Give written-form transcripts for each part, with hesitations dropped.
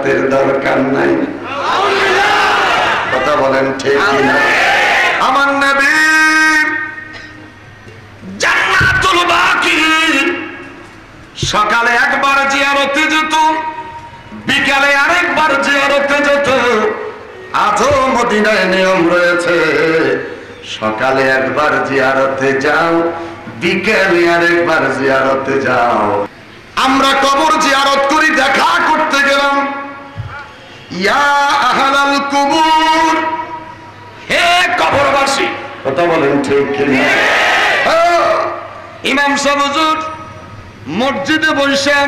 জিয়ারতের দরকার নাই। কথা বলেন ঠিক কিনা? আমার নবী জান্নাতুল বাকি সকালে একবার জিয়ারতে যেত, বিকালে আরেকবার জিয়ারতে যেত। আজও মদিনায় নিয়ম রয়েছে, সকালে একবার জিয়ারতে যাও, বিকালে আরেকবার জিয়ারতে যাও। আমরা কবর জিয়ারত করি, দেখা করতে গেলাম। ইয়া আহলাল কুবুর, হে কবরবাসী। কথা বলেন ঠিক কিনা? ইমাম সাহেব হুজুর মসজিদে বসে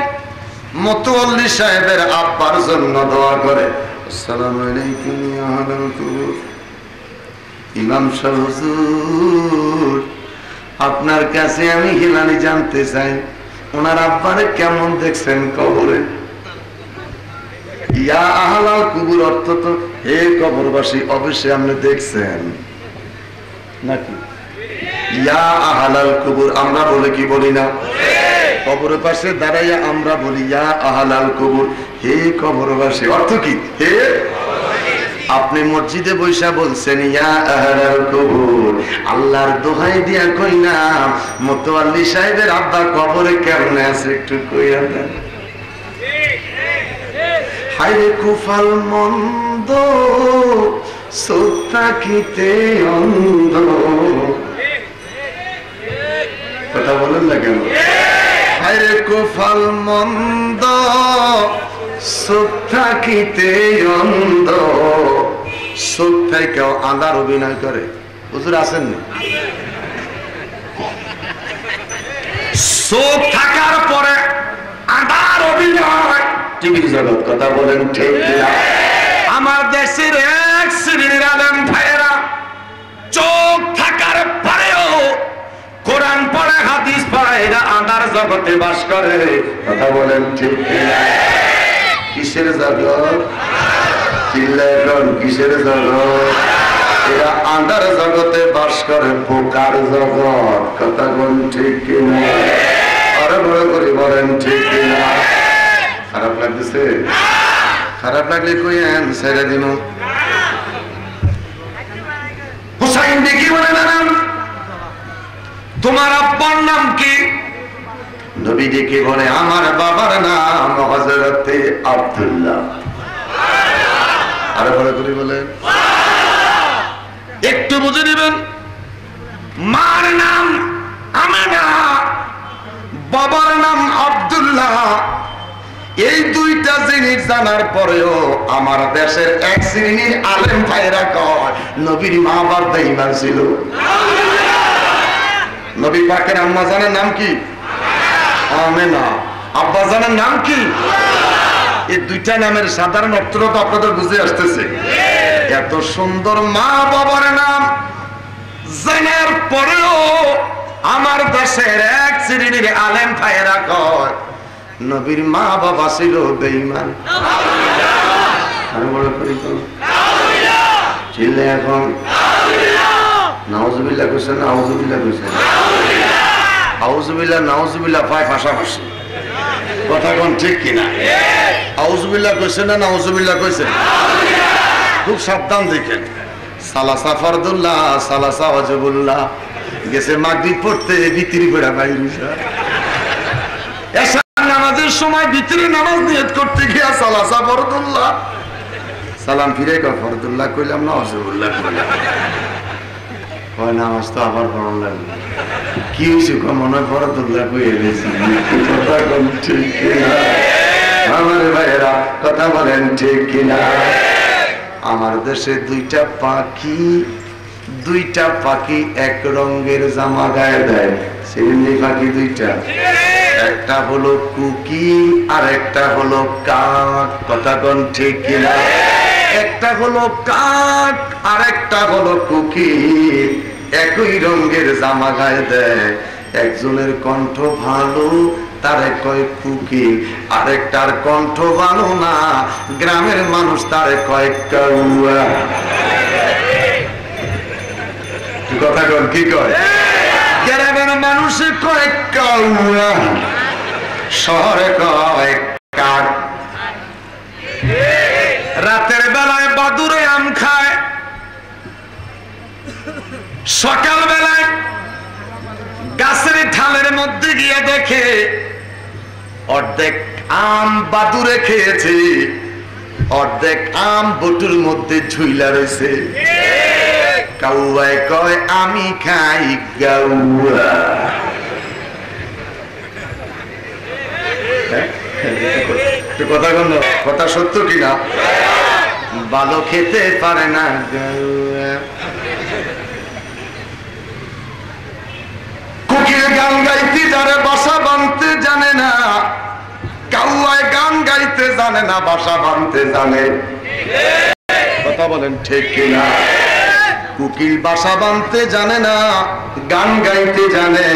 মতওয়াল্লি সাহেবের আব্বার জন্য দোয়া করে। আসসালামু আলাইকুম ইয়া আহলাল কুবুর। ইমাম সাহেব হুজুর, আপনার কাছে আমি হিলানি জানতে চাই, ওনার আব্বারে কেমন দেখছেন কবরে? ইয়া আহলাল কুবুর অর্থ তো হে কবরবাসী, অবশ্যই আপনি দেখছেন নাকি? ইয়া আহলাল কুবুর আমরা বলে কি বলি না? কবরের পাশে দাঁড়াইয়া আমরা বলি ইয়া আহলাল কুবুর, হে কবরবাসী। অর্থ কি? হে, আপনি মসজিদে বৈশা বলছেন ইয়া আহলাল কুবুর। আল্লাহর দোহাই দিয়া কইলাম, মতওয়াল্লি সাহেবের আব্বা কবরে কেমন আছে একটু কইয়া দেন। হায়রে কুফাল মন্দ, চোখ থাকিতে অন্ধ। কথা বলেন না কেন? হায়রে কুফাল মন্দ, চোখ থাকিতে অন্ধ। চোখ থেকেও আঁধার অভিনয় করে। হুজুর আছেন না? চোখ থাকার পরে আঁধার অভিনয় টিভির জগৎ। কথা বলেন ঠিক কিনা? আমার দেশের এক শ্রেণীর আলেম ভাইয়েরা চোখ থাকার পরেও কোরআন পড়ে, হাদিস পড়ে, এরা আঁধার জগতে বাস করে। কথা বলেন ঠিক কিনা? কিসের জগৎ? চিল্লায় কোন কিসের জগৎ? এরা আঁধার জগতে বাস করে, পোকার জগৎ। কথা বলেন ঠিক কিনা? আরো বড় করে বলেন ঠিক কিনা? খারাপ লাগতেছে? খারাপ লাগলে কইেন, ছেড়ে দিন। হুসাইন দেখি বলে জানান, তোমার আব্বার নাম কি? নবী দেখে বলে, আমার বাবার নাম হযরতে আব্দুল্লাহ। আরো বড় করে বলেন, একটু বুঝে নেবেন। মার নাম আমেনা, বাবার নাম আব্দুল্লাহ। এই দুইটা জিনিস জানার পরেও আমার দেশের এক শ্রেণীর আলেম ভাইরা কয় নবীর মা বাবার বেঈমান ছিল। নবী পাকের আম্মা জানের নাম কি? আমেনা। আব্বা জানের নাম কি? এই দুইটা নামের সাধারণ অর্থ তো আপনাদের বুঝে আসতেছে। এত সুন্দর মা বাবার নাম জানার পরেও আমার দেশের এক শ্রেণীর আলেম ভাইরা কয় নবীর মা বাবা ছিল বেঈমান। এখন নাউজুবিল্লাহ কইছেন, নাউজুবিল্লাহ কইছেন, আউজুবিল্লাহ নাউজুবিল্লাহ পায় পাশাপাশি। কথা কোন ঠিক কিনা? আউজুবিল্লাহ কইছেন না নাউজুবিল্লাহ কইছেন? খুব সাবধান দেখেন। সালাসা ফরদুল্লাহ, সালাসা ওয়াজিবুল্লাহ। গেছে মাগরিব পড়তে ভিতরি পড়া বাইরিসা। এশার নামাজের সময় ভিতরে নামাজ নিয়ত করতে গিয়া সালাসা ফরদুল্লাহ, সালাম ফিরে কয় ফরদুল্লাহ কইলাম না ওয়াজিবুল্লাহ কইলাম। কয় নামাজ তো আবার পড়ান লাগবে। কি হয়েছে? মনে হয় ফরদুল্লাহ কইয়ে গেছি। কথা কোন ঠিক কিনা? আমার ভাইয়েরা কথা বলেন ঠিক কিনা? আমার দেশে দুইটা পাখি এক রঙের জামা গায়ে দেয়। সিরিঞ্জি পাখি দুইটা, একটা হলো কুকি আর একটা হলো কাক। কথা কোন ঠিক কিনা? একটা হলো কাক আর একটা হলো কুকি, একই রঙের জামা গায়ে দেয়। একজনের কণ্ঠ ভালো, তারে কয় কুকি, আরেকটার কণ্ঠ ভালো না, গ্রামের মানুষ তারে কয় কাউয়া। কথা কন কি কয়? গ্রামের মানুষ কয় কাউয়া, শহরে কয় কাক। বাদুরে আম খায়। সকাল বেলায় গাছের ঢালের মধ্যে গিয়ে দেখে অর্ধেক আম বাদুরে খেয়েছে, অর্ধেক আম বটুর মধ্যে ঝুইলা রয়েছে। কাউয়ায় কয় আমি খাই গাউয়া। কথা বল, কথা সত্য কিনা? ভালো খেতে পারে না গাউয়া। কোকিল গান গাইতে জানে, বাসা বাঁধতে জানে না। কাউয়ায় গান গাইতে জানে না, বাসা বাঁধতে জানে। কথা বলেন ঠিক কিনা? কোকিল বাসা বাঁধতে জানে না, গান গাইতে জানে।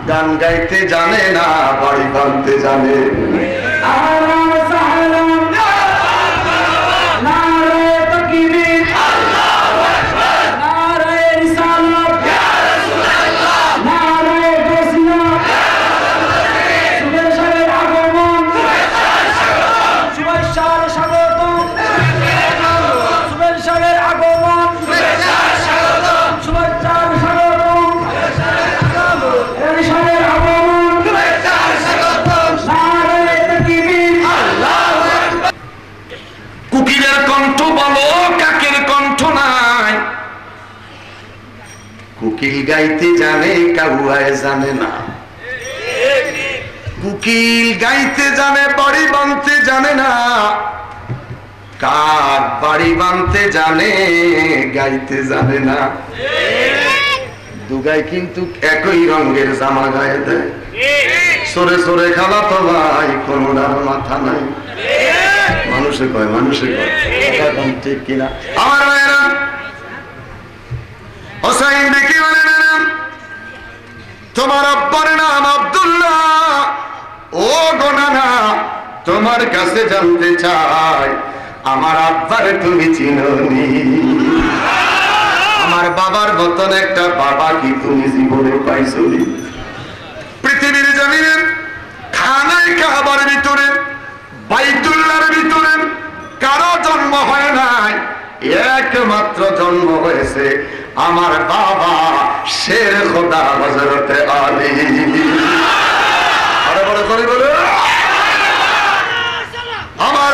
গান গাইতে জানে না, বাড়ি বাঁধতে জানে। কুকিলের কণ্ঠ বলো, কাকের কণ্ঠ নাই। কুকিল গাইতে জানে, কাউয়ায় জানে না। কুকিল গাইতে জানে, বাড়ি বাঁধতে জানে না। কাক বাড়ি বাঁধতে জানে, গাইতে জানে না। দুগাই কিন্তু একই রঙের জামা গায়ে দেয়। সরে সরে খালা তো ভাই, কোনোটার মাথা নাই। মানুষে কয়, মানুষে কয়, ঠিক কিনা? আমার ভাইয়েরা হোসাইন দেখি বলেন, তোমার আব্বার নাম আব্দুল্লাহ। ও গোনানা, তোমার কাছে জানতে চাই, আমার আব্বার তুমি চিনোনি? আমার বাবার মতন একটা বাবা কি তুমি জীবনে পাইছনি? পৃথিবীর জমিনে খানায় কাবার ভিতরে, বাইতুল্লাহর ভিতরে কারো জন্ম হয় নাই। একমাত্র জন্ম হয়েছে আমার বাবা শের খোদা হযরতে আলী। আরে বড় করে বলো, আমার